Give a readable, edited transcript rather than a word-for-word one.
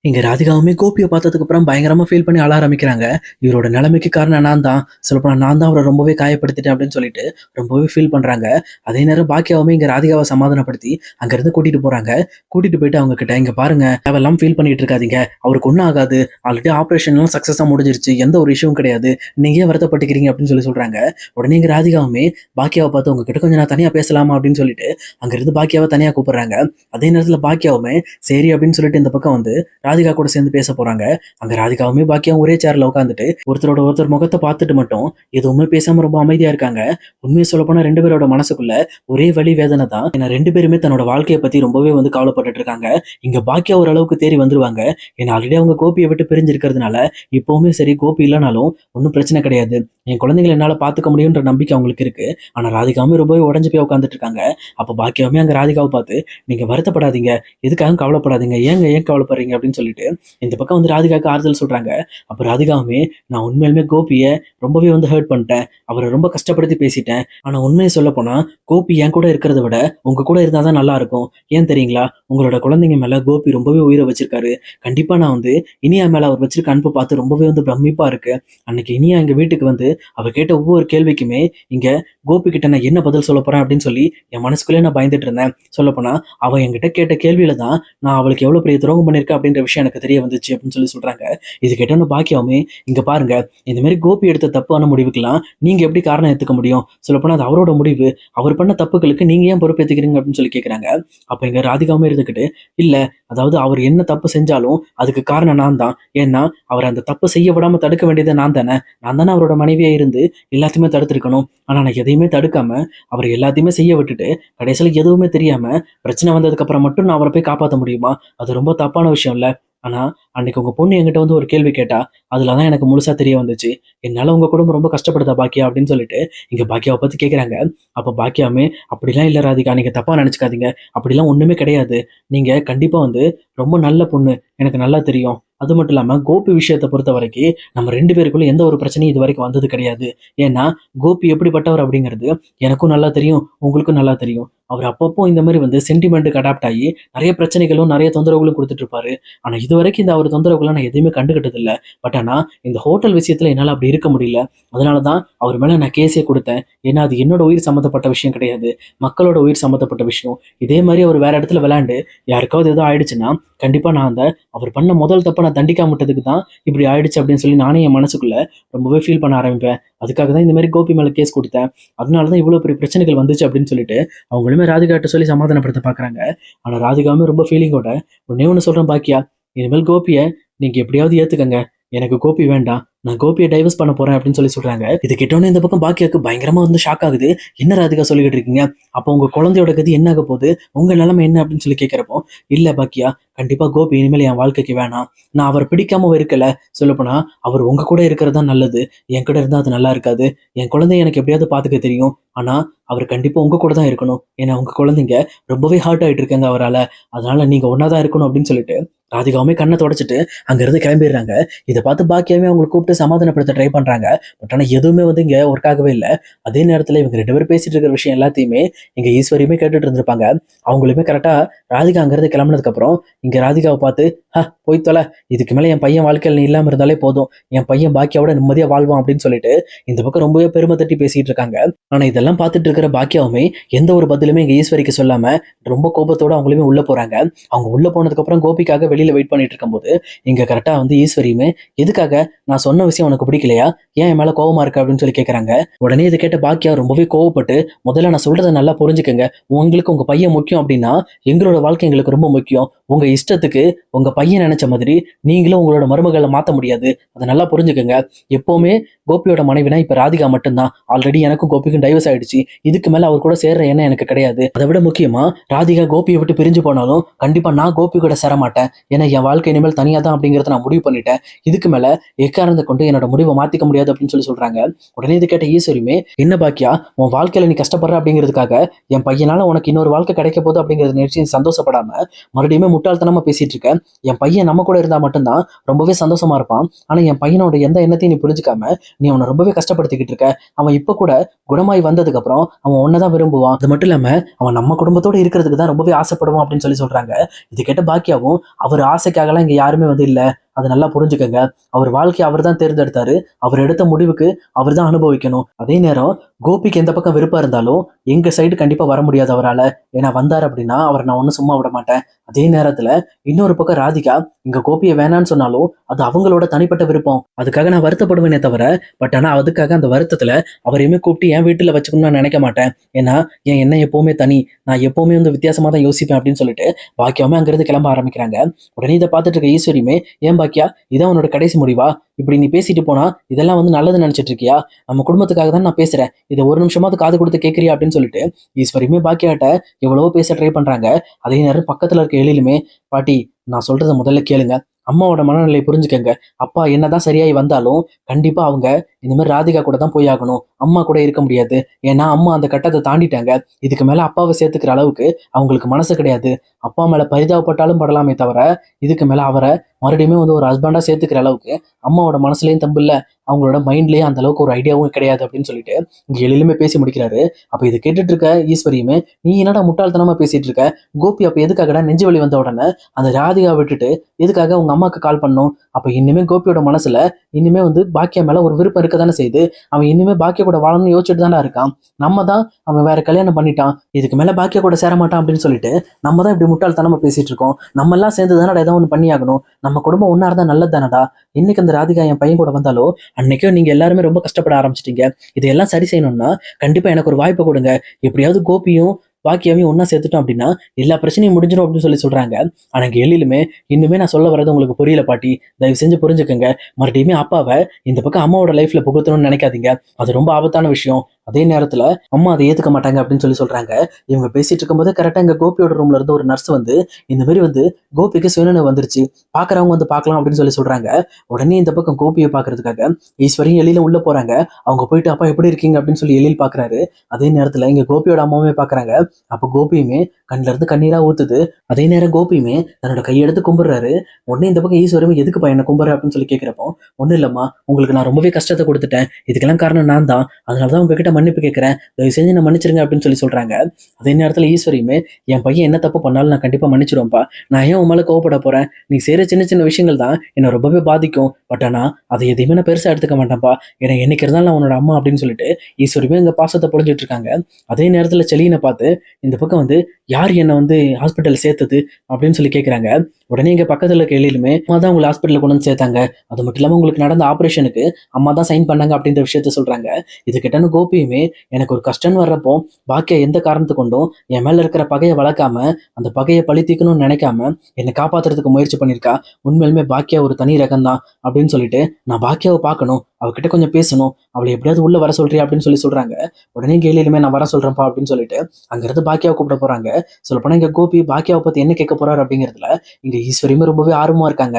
இங்க ராதிகாவுமே கோபிய பார்த்ததுக்கு அப்புறம் பயங்கரமா ஃபீல் பண்ணி அழ ஆரம்பிக்கிறாங்க. இவரோட நிலைமைக்கு காரணம் நான் தான். சொல்லப்போனா நான் தான் அவர ரொம்பவே காயப்படுத்திட்டேன் அப்படின்னு சொல்லிட்டு ரொம்பவே ஃபீல் பண்றாங்க. அதே நேரம் பாக்கியாவுமே இங்க ராதிகாவ சமாதானப்படுத்தி அங்கிருந்து கூட்டிட்டு போறாங்க. கூட்டிட்டு போயிட்டு அவங்க கிட்ட, "இங்க பாருங்க, தேவையில்லாம ஃபீல் பண்ணிட்டு இருக்காதீங்க. அவருக்கு ஒண்ணும் ஆகாது. ஆல்ரெடி ஆப்பரேஷன்லாம் சக்ஸஸா முடிஞ்சிருச்சு. எந்த ஒரு இஷ்யூவும் கிடையாது. நீங்க ஏன் வருத்தப்பட்டுக்கிறீங்க?" அப்படின்னு சொல்றாங்க. உடனே இங்க ராதிகாவுமே பாக்கியாவ பார்த்து, "உங்ககிட்ட கொஞ்சம் நான் தனியா பேசலாமா?" அப்படின்னு சொல்லிட்டு அங்கிருந்து பாக்கியாவ தனியா கூப்பிடுறாங்க. அதே நேரத்துல பாக்கியாவுமே சரி அப்படின்னு சொல்லிட்டு இந்த பக்கம் வந்து ராதிகா கூட சேர்ந்து பேச போறாங்க. அங்க ராதிகாவுமே பாக்கியாவும் ஒரே சேர்ல உட்காந்துட்டு ஒருத்தரோட ஒருத்தர் முகத்தை பார்த்துட்டு மட்டும் எதுவுமே பேசாம ரொம்ப அமைதியா இருக்காங்க. உண்மையை சொல்ல போனா 2 பேரோட மனசுக்குள்ள ஒரே வலி வேதனை தான். ஏன்னா 2 பேருமே தன்னோட வாழ்க்கையை பத்தி ரொம்பவே வந்து கவலைப்பட்டுட்டு இருக்காங்க. இங்க பாக்கியா ஓரளவுக்கு தேறி வந்துருவாங்க. ஏன்னா ஆல்ரெடி அவங்க கோபியை விட்டு பிரிஞ்சு இருக்கிறதுனால இப்பவுமே சரி கோபி இல்லைனாலும் ஒன்றும் பிரச்சனை கிடையாது. என் குழந்தைங்களை என்னால பாத்துக்க முடியுன்ற நம்பிக்கை அவங்களுக்கு இருக்கு. ஆனா ராதிகாவுமே ரொம்பவே உடஞ்சு போய் உட்காந்துட்டு இருக்காங்க. அப்ப பாக்கியாவுமே அங்க ராதிகாவை பார்த்து, "நீங்க வருத்தப்படாதீங்க, எதுக்காக கவலைப்படாதீங்க, ஏன் கவலைப்படுறீங்க?" அப்படின்னு சொல்லிட்டு இந்த பக்கம் வந்து ராதிகாவுக்கு ஆறுதல் சொல்றாங்க. அப்ப ராதிகாவுமே, "நான் உண்மையிலுமே கோபிய ரொம்பவே வந்து ஹர்ட் பண்ணிட்டேன். அவரை ரொம்ப கஷ்டப்படுத்தி பேசிட்டேன். ஆனா உண்மையை சொல்ல போனா கோபி என் கூட இருக்கிறத விட உங்க கூட இருந்தா தான் நல்லா இருக்கும். ஏன் தெரியுங்களா? உங்களோட குழந்தைங்க மேல கோபி ரொம்பவே உயிரை வச்சிருக்காரு. கண்டிப்பா நான் வந்து இனியா மேல அவர் வச்சிருக்க அன்பை பார்த்து ரொம்பவே வந்து பிரமிப்பா இருக்கு. அன்னைக்கு இனியா எங்க வீட்டுக்கு வந்து அவ கேட்ட ஒவ்வொரு கேள்விக்குமே இங்க கோபி கிட்ட நான் என்ன பதில் சொல்ல போறேன் அப்படின்னு சொல்லி என் மனசுக்குள்ளே நான் பயந்துட்டு இருந்தேன். சொல்லப்போனா அவ என்கிட்ட கேட்ட கேள்வியில தான் நான் அவளுக்கு எவ்வளவு பெரிய துரோகம் பண்ணியிருக்கேன் அப்படின்ற விஷயம் எனக்கு தெரிய வந்துச்சு" அப்படின்னு சொல்றாங்க. இது கேட்டோன்னு பாக்கியாவுமே, "இங்க பாருங்க, இந்த மாதிரி கோபி எடுத்த தப்பான முடிவுக்கெல்லாம் நீங்க எப்படி காரணம் ஏத்துக்க முடியும்? சொல்லப்போனா அது அவரோட முடிவு. அவர் பண்ண தப்புகளுக்கு நீங்க ஏன் பொறுப்பேத்துக்கிறீங்க?" அப்படின்னு சொல்லி கேட்குறாங்க. அப்ப இங்க ராதிகாவுமே இருந்துகிட்டு, "இல்ல, அதாவது அவர் என்ன தப்பு செஞ்சாலும் அதுக்கு காரணம் நான் தான். ஏன்னா அவர் அந்த தப்பு செய்ய விடாம தடுக்க வேண்டியது நான் தானே. நான் தானே அவரோட மனைவியா இருந்து எல்லாத்தையுமே தடுத்திருக்கணும். ஆனா நான் எதையுமே தடுக்காம அவர் எல்லாத்தையுமே செய்ய விட்டுட்டு கடைசியில எதுவுமே தெரியாம பிரச்சனை வந்ததுக்கு அப்புறம் மட்டும் நான் அவரை போய் காப்பாற்ற முடியுமா? அது ரொம்ப தப்பான விஷயம் இல்ல. ஆனா அன்னைக்கு உங்க பொண்ணு என்கிட்ட வந்து ஒரு கேள்வி கேட்டா. அதுல தான் எனக்கு முழுசா தெரிய வந்துச்சு. என்னால உங்க குடும்பம் ரொம்ப கஷ்டப்படுதா பாக்கியா?" அப்படின்னு சொல்லிட்டு இங்க பாக்கியாவை பத்தி கேட்குறாங்க. அப்ப பாக்கியாவுமே, "அப்படிலாம் இல்ல ராதிகா, நீங்க தப்பா நினைச்சுக்காதீங்க. அப்படிலாம் ஒண்ணுமே கிடையாது. நீங்க கண்டிப்பா வந்து ரொம்ப நல்ல பொண்ணு. எனக்கு நல்லா தெரியும். அது மட்டும் இல்லாம கோபி விஷயத்த பொறுத்தவரைக்கும் நம்ம 2 பேருக்குள்ள எந்த ஒரு பிரச்சனையும் இதுவரைக்கும் வந்தது கிடையாது. ஏன்னா கோபி எப்படிப்பட்டவர் அப்படிங்கிறது எனக்கும் நல்லா தெரியும், உங்களுக்கும் நல்லா தெரியும். அவர் அப்பப்போ இந்த மாதிரி வந்து சென்டிமெண்ட்டுக்கு அடாப்ட் ஆகி நிறைய பிரச்சனைகளும் நிறைய தொந்தரவுகளும் கொடுத்துட்டு இருப்பாரு. ஆனா இதுவரைக்கும் இந்த அவர் தொந்தரவுகளை நான் எதையுமே கண்டுகிட்டது இல்ல. பட் ஆனா இந்த ஹோட்டல் விஷயத்துல என்னால அப்படி இருக்க முடியல. அதனால தான் அவர் மேல நான் கேஸே கொடுத்தேன். ஏன்னா அது என்னோட உயிர் சம்மந்தப்பட்ட விஷயம் கிடையாது. மக்களோட உயிர் சம்மந்தப்பட்ட விஷயம். இதே மாதிரி அவர் வேற இடத்துல விளையாண்டு யாருக்காவது ஏதோ ஆயிடுச்சுன்னா கண்டிப்பா நான் அந்த அவர் பண்ண முதல் தப்ப நான் தண்டிக்காம விட்டதுக்கு தான் இப்படி ஆயிடுச்சு அப்படின்னு சொல்லி நானே என் மனசுக்குள்ள ரொம்பவே ஃபீல் பண்ண ஆரம்பிப்பேன். அதுக்காக தான் இந்த மாதிரி கோபி மேல கேஸ் கொடுத்தேன். அதனால தான் இவ்வளவு பெரிய பிரச்சனைகள் வந்துச்சு அப்படின்னு சொல்லிட்டு அவங்களுமே ராதிகாட்ட சொல்லி சமாதானப்படுத்த பாக்குறாங்க. ஆனா ராதிகாவுமே ரொம்ப ஃபீலிங்கோட, "ஒண்ணே ஒண்ணு சொல்றேன் பாக்கியா, இனிமேல் கோபிய நீங்க எப்படியாவது ஏத்துக்கங்க. எனக்கு கோபி வேண்டாம். நான் கோபிய டைவர்ஸ் பண்ண போறேன்" அப்படின்னு சொல்றாங்க. இது கேட்டோனே இந்த பக்கம் பாக்கியாக்கு பயங்கரமா வந்து ஷாக் ஆகுது. "என்ன ராதிகா சொல்லிக்கிட்டு இருக்கீங்க? அப்போ உங்க குழந்தையோட கதி என்ன ஆக போகுது? உங்க நிலைமை என்ன?" அப்படின்னு சொல்லி கேட்கிறப்போ, "இல்ல பாக்கியா, கண்டிப்பா கோபி இனிமேல் என் வாழ்க்கைக்கு வேணாம். நான் அவரை பிடிக்காம இருக்கல. சொல்லப்போனா அவர் உங்க கூட இருக்கிறது தான் நல்லது. என் கூட இருந்தா அது நல்லா இருக்காது. என் குழந்தைய எனக்கு எப்படியாவது பாத்துக்க தெரியும். ஆனா அவர் கண்டிப்பா உங்க கூட தான் இருக்கணும். ஏன்னா உங்க குழந்தைங்க ரொம்பவே ஹர்ட் ஆயிட்டு இருக்காங்க அவரால. அதனால நீங்க ஒண்ணா தான் இருக்கணும்" அப்படின்னு சொல்லிட்டு ராதிகாவுமே கண்ணை தொடச்சிட்டு அங்கிருந்து கிளம்பிடுறாங்க. இதை பார்த்து பாக்கியாவே அவங்களை கூப்பிட்டு சமாதானப்படுத்த ட்ரை பண்றாங்க. பட் ஆனா எதுவுமே வந்து இங்க ஒர்க் ஆகவே இல்லை. அதே நேரத்துல இவங்க 2 பேரும் பேசிட்டு இருக்கிற விஷயம் எல்லாத்தையுமே இங்க ஈஸ்வரியுமே கேட்டுட்டு இருந்திருப்பாங்க. அவங்களுமே கரெக்டா ராதிகா அங்கிருந்து கிளம்புனதுக்கு அப்புறம் இங்க ராதிகாவை பார்த்து, போய் தொலை, இதுக்கு மேல என் பையன் வாழ்க்கையில் நீ இல்லாம இருந்தாலே போதும். என் பையன் பாக்கியாவோட நிம்மதியா வாழ்வான்" அப்படின்னு சொல்லிட்டு இந்த பக்கம் ரொம்பவே பெருமை தட்டி பேசிட்டு இருக்காங்க. ஆனா இதெல்லாம் பார்த்துட்டு இருக்கிற பாக்கியாவுமே எந்த ஒரு பதிலுமே இங்க ஈஸ்வரிக்கு சொல்லாம ரொம்ப கோபத்தோட அவங்களுமே உள்ள போறாங்க. அவங்க உள்ள போனதுக்கு அப்புறம் கோபிக்காக வெளியில வெயிட் பண்ணிட்டு இருக்கும்போது இங்க கரெக்டா வந்து ஈஸ்வரியுமே, "எதுக்காக? நான் சொன்ன விஷயம் உனக்கு பிடிக்கலையா? ஏன் என் மேல கோவமா இருக்கு?" அப்படின்னு சொல்லி கேட்கறாங்க. உடனே இதை கேட்ட பாக்கியா ரொம்பவே கோவப்பட்டு, "முதல்ல நான் சொல்றதை நல்லா புரிஞ்சுக்கங்க. உங்களுக்கு உங்க பையன் முக்கியம் அப்படின்னா எங்களோட வாழ்க்கை எங்களுக்கு ரொம்ப முக்கியம். உங்க இஷ்டத்துக்கு உங்க பையன் நினைச்ச மாதிரி நீங்களும் உங்களோட மருமகளை மாத்த முடியாது. அதை நல்லா புரிஞ்சுக்கங்க. எப்பவுமே கோபியோட மனைவினா இப்ப ராதிகா மட்டும்தான். ஆல்ரெடி எனக்கும் கோபிக்கும் டைவர்ஸ் ஆயிடுச்சு. இதுக்கு மேல அவர் கூட சேர்ற எண்ணம் எனக்கு கிடையாது. அதை விட முக்கியமா ராதிகா கோபியை விட்டு பிரிஞ்சு போனாலும் கண்டிப்பா நான் கோபி கூட சேர மாட்டேன். ஏன்னா என் வாழ்க்கை இனிமேல் தனியா தான் அப்படிங்கறத நான் முடிவு பண்ணிட்டேன். இதுக்கு மேல எக்காரணத்தை கொண்டு என்னோட முடிவை மாத்திக்க முடியாது" அப்படின்னு சொல்றாங்க. உடனே இது கேட்ட ஈஸ்வரியுமே, "என்ன பாக்கியா, உன் வாழ்க்கையில நீ கஷ்டப்படுற அப்படிங்கிறதுக்காக என் பையனால உனக்கு இன்னொரு வாழ்க்கை கிடைக்க போகுது அப்படிங்கறது நினைச்சு நீ சந்தோஷப்படாம மறுபடியும் முட்டாள்தனமா பேசிட்டு இருக்க. என் பையன் பையன் நம்ம கூட இருந்தா மட்டும்தான் ரொம்பவே சந்தோஷமா இருப்பான். ஆனா என் பையனோட எந்த எண்ணத்தையும் நீ புரிஞ்சுக்காம நீ அவனை ரொம்பவே கஷ்டப்படுத்திக்கிட்டு இருக்க. அவன் இப்ப கூட குணமாய் வந்ததுக்கு அப்புறம் அவன் ஒன்னதான் விரும்புவான். அது மட்டும் இல்லாம அவன் நம்ம குடும்பத்தோட இருக்கிறதுக்கு தான் ரொம்பவே ஆசைப்படுவான் அப்படின்னு சொல்லி சொல்றாங்க. இது கேட்ட பாக்கியாவும் அவர் ஆசைக்காகலாம் இங்க யாருமே வந்து இல்ல, அதை நல்லா புரிஞ்சுக்கங்க. அவர் வாழ்க்கையை அவர் தான் தேர்ந்தெடுத்தாரு. அவர் எடுத்த முடிவுக்கு அவர் தான் அனுபவிக்கணும். அதே நேரம் கோபிக்கு எந்த பக்கம் விருப்பம் இருந்தாலும் எங்க சைடு கண்டிப்பா வர முடியாது அவரால. ஏன்னா வந்தார் அப்படின்னா அவரை நான் ஒன்றும் சும்மா விட மாட்டேன். அதே நேரத்துல இன்னொரு பக்கம் ராதிகா இங்க கோபியை வேணான்னு சொன்னாலும் அது அவங்களோட தனிப்பட்ட விருப்பம். அதுக்காக நான் வருத்தப்படுவேனே தவிர, பட் ஆனா அதுக்காக அந்த வருத்தத்துல அவரையுமே கூப்பிட்டு என் வீட்டுல வச்சுக்கணும்னு நான் நினைக்க மாட்டேன். ஏன்னா என் எண்ணம் எப்பவுமே தனி, நான் எப்பவுமே வந்து வித்தியாசமா தான் யோசிப்பேன் அப்படின்னு சொல்லிட்டு பாக்கியாவுமே அங்கிருந்து கிளம்ப ஆரம்பிக்கிறாங்க. உடனே இதை பார்த்துட்டு இருக்க ஈஸ்வரியுமே, ஏன் பாக்கியா இதான் உன்னோட கடைசி முடிவா? இப்படி நீ பேசிட்டு போனா இதெல்லாம் வந்து நல்லது நினைச்சிட்டு இருக்கியா? நம்ம குடும்பத்துக்காக தான் நான் பேசுறேன், இதை ஒரு நிமிஷமாவது காது கொடுத்து கேட்கறியா அப்படின்னு சொல்லிட்டு ஈஸ்வரியுமே பாக்கியாட்ட எவ்வளவோ பேச ட்ரை பண்றாங்க. அதே நேரம் பக்கத்துல இருக்க எழிலுமே, பாட்டி நான் சொல்றத முதல்ல கேளுங்க, அம்மாவோட மனநிலை புரிஞ்சுக்கங்க. அப்பா என்னதான் சரியாய் வந்தாலும் கண்டிப்பா அவங்க இந்த மாதிரி ராதிகா கூட தான் போய் ஆகணும், அம்மா கூட இருக்க முடியாது. ஏன்னா அம்மா அந்த கட்டத்தை தாண்டிட்டாங்க. இதுக்கு மேல அப்பாவை சேர்த்துக்கிற அளவுக்கு அவங்களுக்கு மனசு கிடையாது. அப்பா மேல பரிதாபப்பட்டாலும் படலாமே தவிர இதுக்கு மேல அவரை மறுபடியுமே வந்து ஒரு ஹஸ்பண்டா சேர்த்துக்கிற அளவுக்கு அம்மாவோட மனசுலயும் தம்பு இல்ல, அவங்களோட மைண்ட்லயும் அந்த அளவுக்கு ஒரு ஐடியாவும் கிடையாது அப்படின்னு சொல்லிட்டு இங்க எழிலுமே பேசி முடிக்கிறாரு. அப்ப இதை கேட்டுட்டு இருக்க ஈஸ்வரியுமே, நீ என்னடா முட்டாள்தனமா பேசிட்டு இருக்க? கோபி அப்ப எதுக்காகடா நெஞ்சு வலி வந்த உடனே அந்த ராதிகா விட்டுட்டு எதுக்காக உங்க அம்மாவுக்கு கால் பண்ணும்? அப்ப இன்னுமே கோபியோட மனசுல இனிமே வந்து பாக்கியா மேல ஒரு விருப்பம் இருக்க தானே செய்யுது. அவன் இனிமே பாக்கியா கூட வாழணும்னு யோசிச்சுட்டு தானே இருக்கான். நம்ம தான் அவன் வேற கல்யாணம் பண்ணிட்டான், இதுக்கு மேல பாக்கியா கூட சேர மாட்டான் அப்படின்னு சொல்லிட்டு நம்ம தான் இப்படி முட்டாள்தனமா பேசிட்டு இருக்கோம். நம்ம எல்லாம் சேர்ந்து தானடா ஏதோ ஒன்று பண்ணி ஆகணும். நம்ம குடும்பம் ஒன்னா இருந்தா நல்லது தானடா. இன்னைக்கு அந்த ராதிகா என் பையன் கூட வந்தாலோ அன்னைக்கும் நீங்க எல்லாருமே ரொம்ப கஷ்டப்பட ஆரம்பிச்சிட்டீங்க. இதையெல்லாம் சரி செய்யணும்னா கண்டிப்பா எனக்கு ஒரு வாய்ப்பு கொடுங்க. எப்படியாவது கோபியும் பாக்கியாவையும் ஒன்னா சேர்த்துட்டோம் அப்படின்னா எல்லா பிரச்சனையும் முடிஞ்சிடும் அப்படின்னு சொல்லி சொல்றாங்க. ஆனா இங்க எழிலுமே, இன்னுமே நான் சொல்ல வர்றது உங்களுக்கு புரியல பாட்டி, தயவு செஞ்சு புரிஞ்சுக்கங்க. மறுபடியுமே அப்பாவை இந்த பக்கம் அம்மாவோட லைஃப்ல புகுத்தணும்னு நினைக்காதீங்க, அது ரொம்ப ஆபத்தான விஷயம். அதே நேரத்துல அம்மா அதை ஏத்துக்க மாட்டாங்க அப்படின்னு சொல்லி சொல்றாங்க. இவங்க பேசிட்டு இருக்கும்போது கரெக்டா இங்க கோபியோட ரூம்ல இருந்து ஒரு நர்ஸ் வந்து இந்த மாதிரி வந்து கோபிக்கு சுயநினைவு வந்துருச்சு, பாக்குறவங்க வந்து பார்க்கலாம் அப்படின்னு சொல்லி சொல்றாங்க. உடனே இந்த பக்கம் கோபியை பாக்குறதுக்காக ஈஸ்வரியும் எழிலும் உள்ள போறாங்க. அவங்க போயிட்டு அப்பா எப்படி இருக்கீங்க அப்படின்னு சொல்லி எழில் பாக்குறாரு. அதே நேரத்துல இங்க கோபியோட அம்மாவுமே பாக்குறாங்க. அப்ப கோபியுமே கண்ணுல இருந்து கண்ணீரா ஊத்துது. அதே நேரம் கோபியுமே தன்னோட கையெடுத்து கும்பிடுறாரு. உடனே இந்த பக்கம் ஈஸ்வரமே, எதுக்குப்பா என்ன கும்பிடுற அப்படின்னு சொல்லி கேட்கிறப்போ, ஒன்றும் இல்லம்மா, உங்களுக்கு நான் ரொம்பவே கஷ்டத்தை கொடுத்துட்டேன், இதுக்கெல்லாம் காரணம் நான் தான், அதனாலதான் உங்ககிட்ட மன்னிப்பு கேட்கிறேன், தயவு செஞ்சு நான் மன்னிச்சிருங்க அப்படின்னு சொல்லி சொல்றாங்க. அதே நேரத்துல ஈஸ்வரியுமே, என் பையன் என்ன தப்பு பண்ணாலும் நான் கண்டிப்பா மன்னிச்சிருவேன்ப்பா, நான் ஏன் உன் மேல கோவப்பட போறேன், நீ செய்யற சின்ன சின்ன விஷயங்கள் தான் என்ன ரொம்பவே பாதிக்கும், பட் ஆனா அதை எதையுமே நான் பெருசா எடுத்துக்க மாட்டேன்ப்பா, ஏன்னா என்னைக்கு இருந்தாலும் நான் உன்னோட அம்மா அப்படின்னு சொல்லிட்டு ஈஸ்வரியுமே இங்க பாசத்தை பொழிஞ்சிட்டு இருக்காங்க. அதே நேரத்துல செலியனை பார்த்து இந்த பக்கம் வந்து யார் என்னை வந்து ஹாஸ்பிட்டல் சேர்த்தது அப்படின்னு சொல்லி கேட்குறாங்க. உடனே இங்கே பக்கத்தில் இருக்க எழிலுமே, அம்மா தான் உங்களை ஹாஸ்பிட்டலில் கொண்டு வந்து சேர்த்தாங்க, அது மட்டும் இல்லாமல் உங்களுக்கு நடந்த ஆப்ரேஷனுக்கு அம்மா தான் சைன் பண்ணாங்க அப்படின்ற விஷயத்த சொல்கிறாங்க. இது கிட்டன்னு கோபியுமே, எனக்கு ஒரு கஷ்டம்னு வர்றப்போ பாக்கியா எந்த காரணத்து கொண்டும் என் மேலே இருக்கிற பகையை வளர்க்காம அந்த பகையை பழி தீர்க்கணும்னு நினைக்காம என்னை காப்பாற்றுறதுக்கு முயற்சி பண்ணியிருக்கா. உண்மையிலுமே பாக்கியா ஒரு தனி ரகம் தான் அப்படின்னு சொல்லிட்டு நான் பாக்கியாவை பார்க்கணும், அவகிட்ட கொஞ்சம் பேசணும், அவளை எப்படியாவது உள்ள வர சொல்றியா அப்படின்னு சொல்லி சொல்றாங்க. உடனே கேலிலுமே நான் வர சொல்றேன்ப்பா அப்படின்னு சொல்லிட்டு அங்கிருந்து பாக்கியாவை கூப்பிட போறாங்க. சொல்லப்போனா இங்க கோபி பாக்கியாவை பத்தி என்ன கேட்க போறாரு அப்படிங்கிறதுல இங்க ஈஸ்வரியுமே ரொம்பவே ஆர்வமா இருக்காங்க.